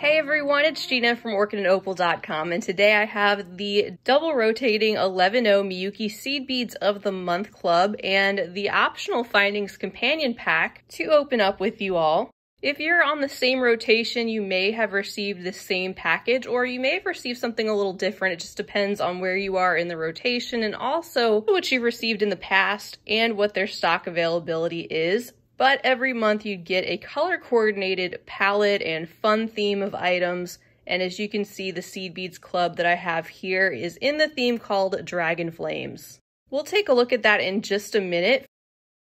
Hey everyone, it's Gina from Orchid and Opal.com, and today I have the double rotating 11-0 Miyuki Seed Beads of the Month Club and the optional Findings Companion Pack to open up with you all. If you're on the same rotation, you may have received the same package, or you may have received something a little different. It just depends on where you are in the rotation and also what you've received in the past and what their stock availability is. But every month you get a color-coordinated palette and fun theme of items. And as you can see, the Seed Beads Club that I have here is in the theme called Dragon Flames. We'll take a look at that in just a minute.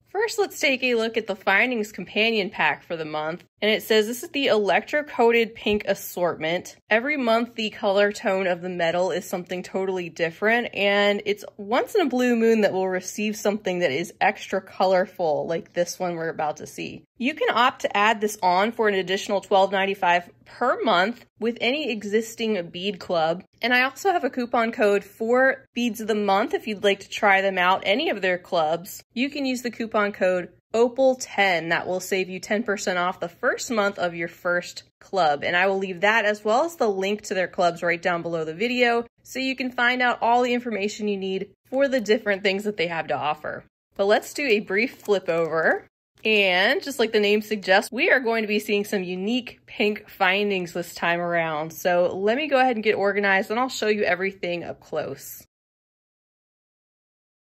First, let's take a look at the Findings Companion Pack for the month. And it says this is the electro-coated pink assortment. Every month, the color tone of the metal is something totally different. And it's once in a blue moon that we'll receive something that is extra colorful, like this one we're about to see. You can opt to add this on for an additional $12.95 per month with any existing bead club. And I also have a coupon code for Beads of the Month if you'd like to try them out, any of their clubs. You can use the coupon code Opal10. That will save you 10% off the first month of your first club. And I will leave that as well as the link to their clubs right down below the video so you can find out all the information you need for the different things that they have to offer. But let's do a brief flip over. And just like the name suggests, we are going to be seeing some unique pink findings this time around. So let me go ahead and get organized and I'll show you everything up close.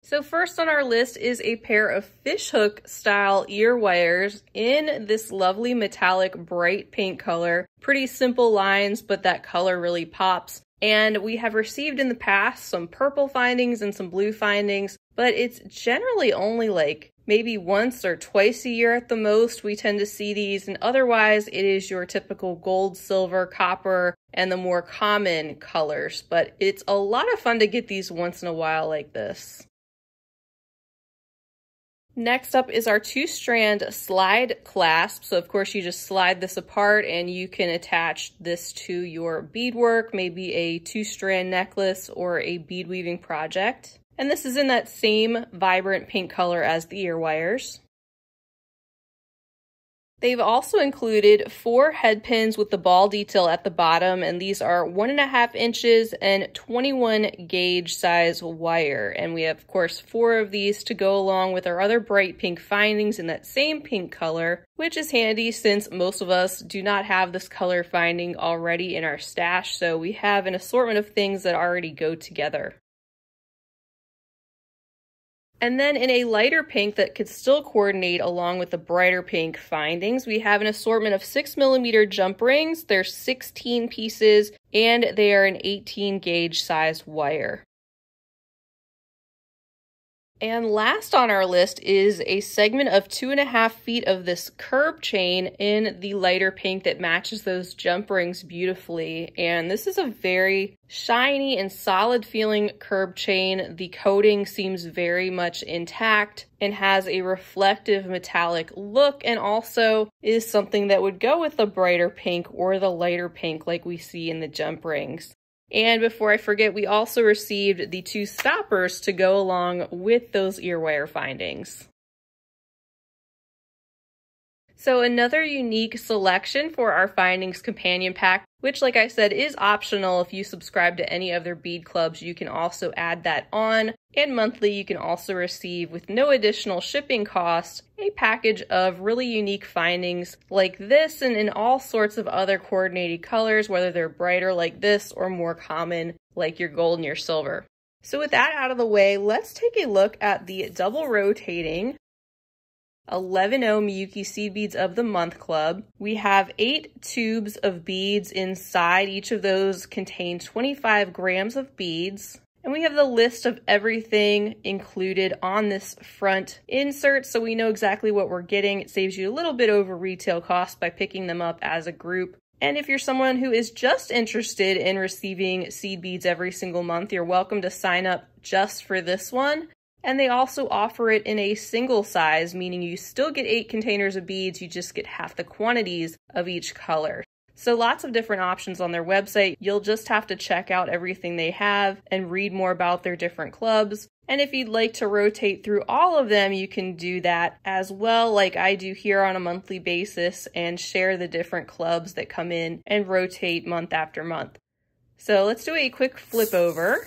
So first on our list is a pair of fishhook style ear wires in this lovely metallic bright pink color. Pretty simple lines, but that color really pops. And we have received in the past some purple findings and some blue findings, but it's generally only like maybe once or twice a year at the most we tend to see these, and otherwise it is your typical gold, silver, copper, and the more common colors. But it's a lot of fun to get these once in a while like this. Next up is our 2-strand slide clasp. So of course you just slide this apart and you can attach this to your beadwork, maybe a 2-strand necklace or a bead weaving project. And this is in that same vibrant pink color as the ear wires. They've also included 4 head pins with the ball detail at the bottom, and these are 1.5 inches and 21 gauge size wire. And we have, of course, 4 of these to go along with our other bright pink findings in that same pink color, which is handy since most of us do not have this color finding already in our stash. So we have an assortment of things that already go together. And then in a lighter pink that could still coordinate along with the brighter pink findings, we have an assortment of 6mm jump rings. There's 16 pieces and they are an 18 gauge size wire. And last on our list is a segment of 2.5 feet of this curb chain in the lighter pink that matches those jump rings beautifully. And this is a very shiny and solid feeling curb chain. The coating seems very much intact and has a reflective metallic look, and also is something that would go with the brighter pink or the lighter pink like we see in the jump rings. And before I forget, we also received the 2 stoppers to go along with those ear wire findings. So another unique selection for our Findings Companion Pack, which like I said is optional. If you subscribe to any of their bead clubs, you can also add that on. And monthly you can also receive, with no additional shipping cost, a package of really unique findings like this and in all sorts of other coordinated colors, whether they're brighter like this or more common like your gold and your silver. So with that out of the way, let's take a look at the double rotating 11-0 Miyuki Seed Beads of the Month Club. We have 8 tubes of beads inside. Each of those contains 25 grams of beads. And we have the list of everything included on this front insert, so we know exactly what we're getting. It saves you a little bit over retail cost by picking them up as a group. And if you're someone who is just interested in receiving seed beads every single month, you're welcome to sign up just for this one. And they also offer it in a single size, meaning you still get 8 containers of beads, you just get half the quantities of each color. So lots of different options on their website. You'll just have to check out everything they have and read more about their different clubs. And if you'd like to rotate through all of them, you can do that as well, like I do here on a monthly basis, and share the different clubs that come in and rotate month after month. So let's do a quick flip over.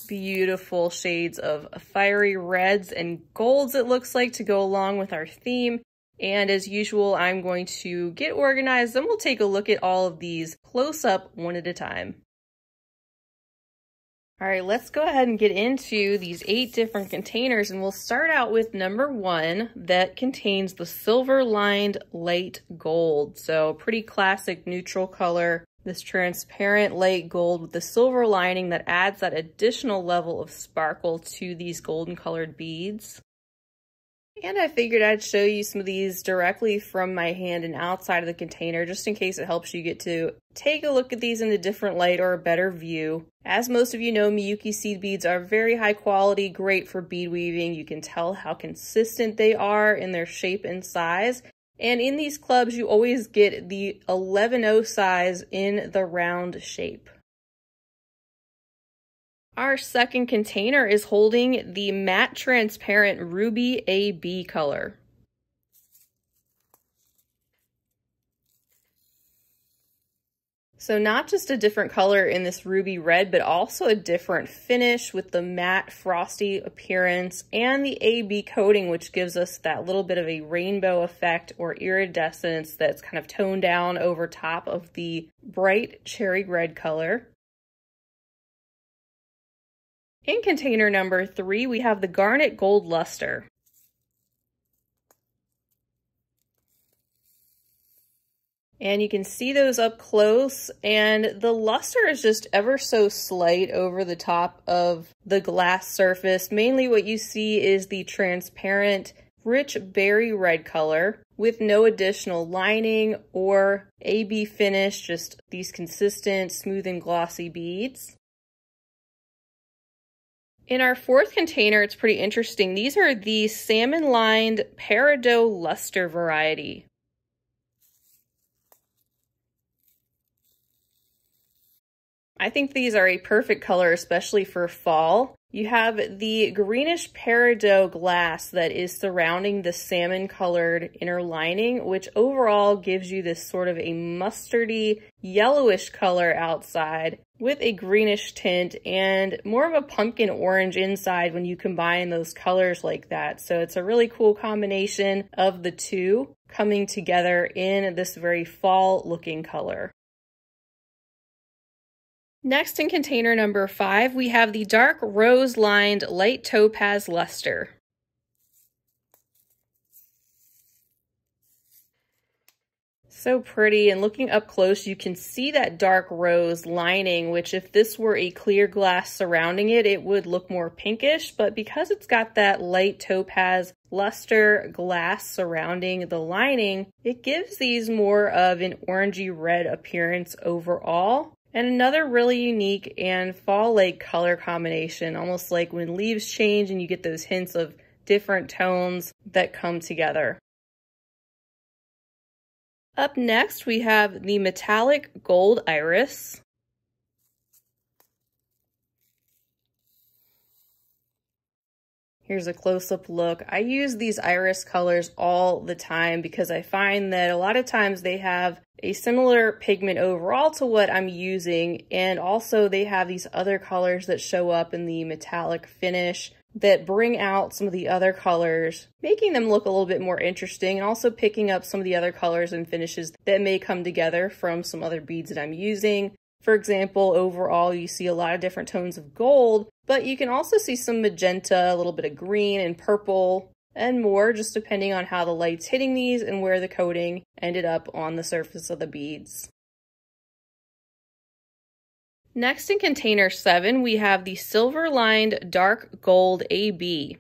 Beautiful shades of fiery reds and golds, it looks like, to go along with our theme. And as usual, I'm going to get organized, then we'll take a look at all of these close up one at a time. All right, let's go ahead and get into these 8 different containers, and we'll start out with number 1 that contains the silver lined light gold. So pretty classic neutral color, this transparent light gold with the silver lining that adds that additional level of sparkle to these golden colored beads. And I figured I'd show you some of these directly from my hand and outside of the container, just in case it helps you get to take a look at these in a different light or a better view. As most of you know, Miyuki seed beads are very high quality, great for bead weaving. You can tell how consistent they are in their shape and size. And in these clubs, you always get the 11/0 size in the round shape. Our second container is holding the matte transparent ruby AB color. So not just a different color in this ruby red, but also a different finish with the matte frosty appearance and the AB coating, which gives us that little bit of a rainbow effect or iridescence that's kind of toned down over top of the bright cherry red color. In container number 3, we have the garnet gold luster. And you can see those up close, and the luster is just ever so slight over the top of the glass surface. Mainly what you see is the transparent, rich berry red color with no additional lining or AB finish, just these consistent, smooth and glossy beads. In our fourth container, it's pretty interesting. These are the salmon-lined peridot luster variety. I think these are a perfect color, especially for fall. You have the greenish peridot glass that is surrounding the salmon-colored inner lining, which overall gives you this sort of a mustardy, yellowish color outside with a greenish tint and more of a pumpkin orange inside when you combine those colors like that. So it's a really cool combination of the two coming together in this very fall-looking color. Next, in container number 5, we have the dark rose-lined light topaz luster. So pretty, and looking up close, you can see that dark rose lining, which if this were a clear glass surrounding it, it would look more pinkish, but because it's got that light topaz luster glass surrounding the lining, it gives these more of an orangey red appearance overall. And another really unique and fall-like color combination, almost like when leaves change and you get those hints of different tones that come together. Up next, we have the metallic gold iris. Here's a close-up look. I use these iris colors all the time because I find that a lot of times they have a similar pigment overall to what I'm using, and also they have these other colors that show up in the metallic finish that bring out some of the other colors, making them look a little bit more interesting, and also picking up some of the other colors and finishes that may come together from some other beads that I'm using. For example, overall you see a lot of different tones of gold, but you can also see some magenta, a little bit of green and purple, and more, just depending on how the light's hitting these and where the coating ended up on the surface of the beads. Next, in container 7, we have the silver-lined dark gold AB.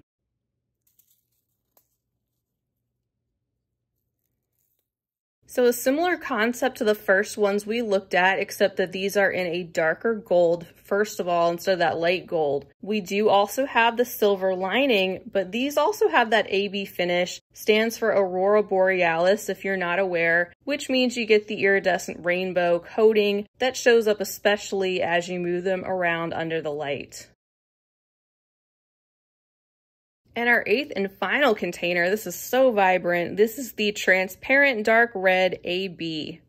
So a similar concept to the first ones we looked at, except that these are in a darker gold, first of all, instead of that light gold. We do also have the silver lining, but these also have that AB finish, stands for Aurora Borealis if you're not aware, which means you get the iridescent rainbow coating that shows up especially as you move them around under the light. And our 8th and final container, this is so vibrant, this is the transparent dark red AB.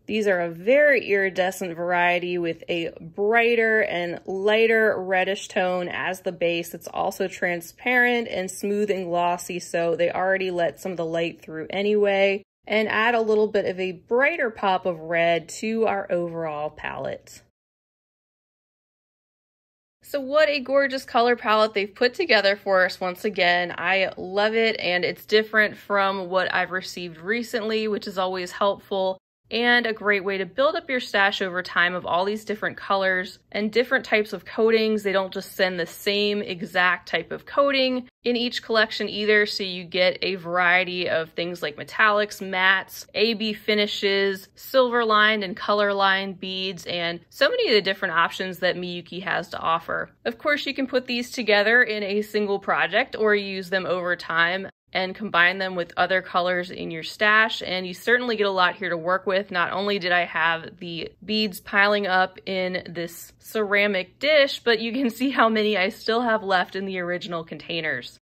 These are a very iridescent variety with a brighter and lighter reddish tone as the base. It's also transparent and smooth and glossy, so they already let some of the light through anyway, and add a little bit of a brighter pop of red to our overall palette. So what a gorgeous color palette they've put together for us once again. I love it, and it's different from what I've received recently, which is always helpful, and a great way to build up your stash over time of all these different colors and different types of coatings. They don't just send the same exact type of coating in each collection either, so you get a variety of things like metallics, mattes, AB finishes, silver lined and color lined beads, and so many of the different options that Miyuki has to offer. Of course, you can put these together in a single project or use them over time and combine them with other colors in your stash, and you certainly get a lot here to work with. Not only did I have the beads piling up in this ceramic dish, but you can see how many I still have left in the original containers.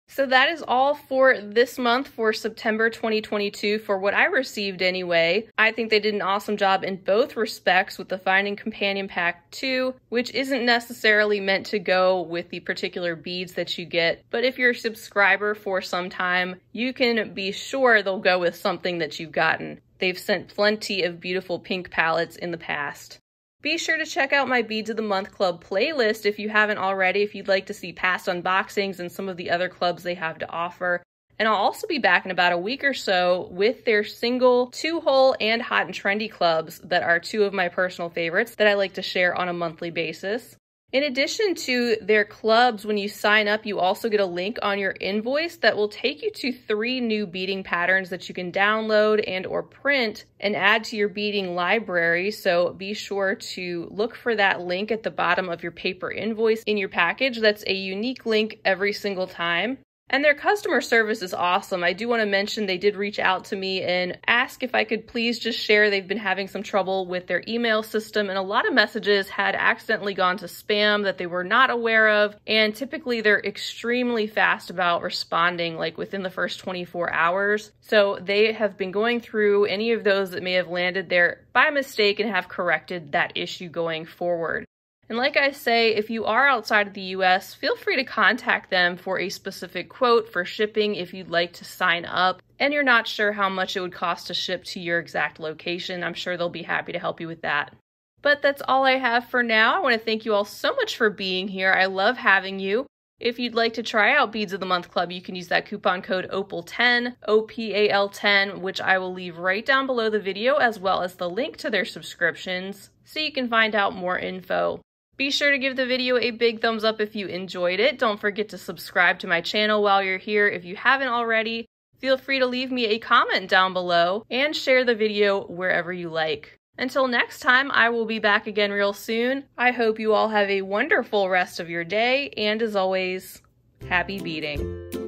So that is all for this month for September 2022 for what I received anyway. I think they did an awesome job in both respects with the Finding Companion Pack 2, which isn't necessarily meant to go with the particular beads that you get, but if you're a subscriber for some time, you can be sure they'll go with something that you've gotten. They've sent plenty of beautiful pink palettes in the past. Be sure to check out my Beads of the Month Club playlist if you haven't already, if you'd like to see past unboxings and some of the other clubs they have to offer. And I'll also be back in about a week or so with their single, 2-hole, and hot and trendy clubs that are 2 of my personal favorites that I like to share on a monthly basis. In addition to their clubs, when you sign up, you also get a link on your invoice that will take you to 3 new beading patterns that you can download and or print and add to your beading library. So be sure to look for that link at the bottom of your paper invoice in your package. That's a unique link every single time. And their customer service is awesome. I do want to mention they did reach out to me and ask if I could please just share they've been having some trouble with their email system, and a lot of messages had accidentally gone to spam that they were not aware of, and typically they're extremely fast about responding, like within the first 24 hours. So they have been going through any of those that may have landed there by mistake and have corrected that issue going forward. And like I say, if you are outside of the US, feel free to contact them for a specific quote for shipping if you'd like to sign up and you're not sure how much it would cost to ship to your exact location. I'm sure they'll be happy to help you with that. But that's all I have for now. I want to thank you all so much for being here. I love having you. If you'd like to try out Beads of the Month Club, you can use that coupon code OPAL10, OPAL10, which I will leave right down below the video, as well as the link to their subscriptions, so you can find out more info. Be sure to give the video a big thumbs up if you enjoyed it. Don't forget to subscribe to my channel while you're here if you haven't already. Feel free to leave me a comment down below and share the video wherever you like. Until next time, I will be back again real soon. I hope you all have a wonderful rest of your day, and as always, happy beading.